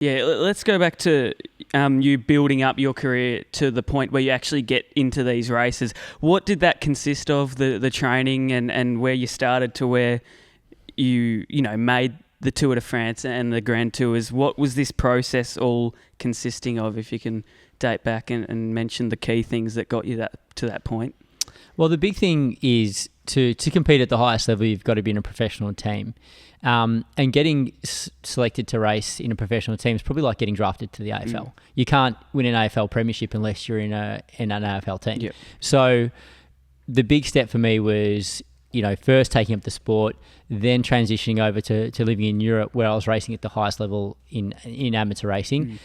Yeah, let's go back to you building up your career to the point where you actually get into these races. What did that consist of, the training and where you started to where you made the Tour de France and the Grand Tours? What was this process all consisting of, if you can date back and mention the key things that got you to that point? Well, the big thing is to compete at the highest level, you've got to be in a professional team. And getting selected to race in a professional team is probably like getting drafted to the AFL. You can't win an AFL premiership unless you're in an AFL team. Yep. So the big step for me was, first taking up the sport, then transitioning over to living in Europe, where I was racing at the highest level in amateur racing,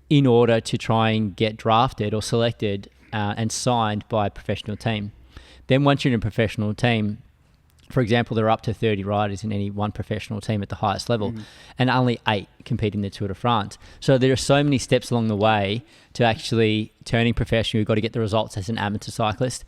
in order to try and get drafted or selected and signed by a professional team. Then once you're in a professional team, for example, there are up to 30 riders in any one professional team at the highest level, and only 8 compete in the Tour de France. So there are so many steps along the way to actually turning professional. You've got to get the results as an amateur cyclist.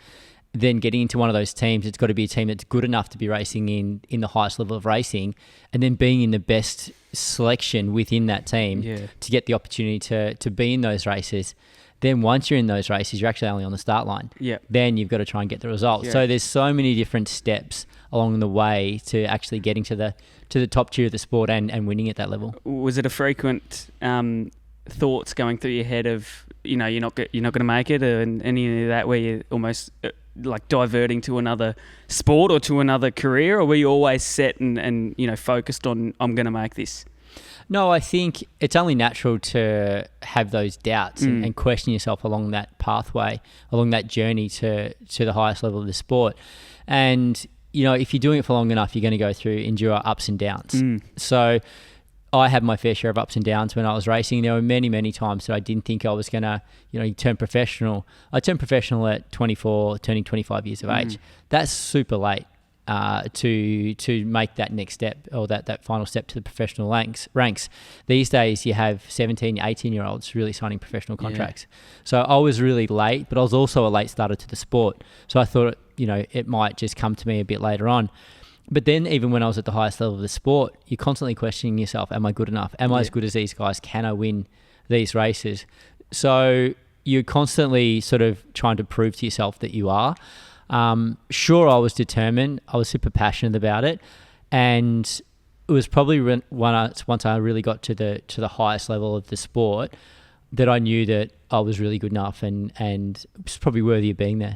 Then getting into one of those teams, it's got to be a team that's good enough to be racing in the highest level of racing, and then being in the best selection within that team to get the opportunity to be in those races. Then once you're in those races, you're actually only on the start line. Then you've got to try and get the results. So there's so many different steps along the way to actually getting to the top tier of the sport and winning at that level. Was it a frequent thoughts going through your head of you're not going to make it, and any of that, where you're almost like diverting to another sport or to another career, or were you always set and focused on, I'm going to make this? No, I think it's only natural to have those doubts and question yourself along that pathway, along that journey to the highest level of the sport. And, if you're doing it for long enough, you're going to endure ups and downs. So I had my fair share of ups and downs when I was racing. There were many, many times that I didn't think I was going to, turn professional. I turned professional at 24, turning 25 years of age. That's super late. To make that next step, or that final step to the professional ranks. These days you have 17, 18-year-olds really signing professional contracts. So I was really late, but I was also a late starter to the sport. So I thought, it might just come to me a bit later on. But then even when I was at the highest level of the sport, you're constantly questioning yourself, am I good enough? Am I as good as these guys? Can I win these races? So you're constantly sort of trying to prove to yourself that you are. Sure, I was determined. I was super passionate about it, and it was probably once I really got to the highest level of the sport that I knew that I was really good enough and was probably worthy of being there.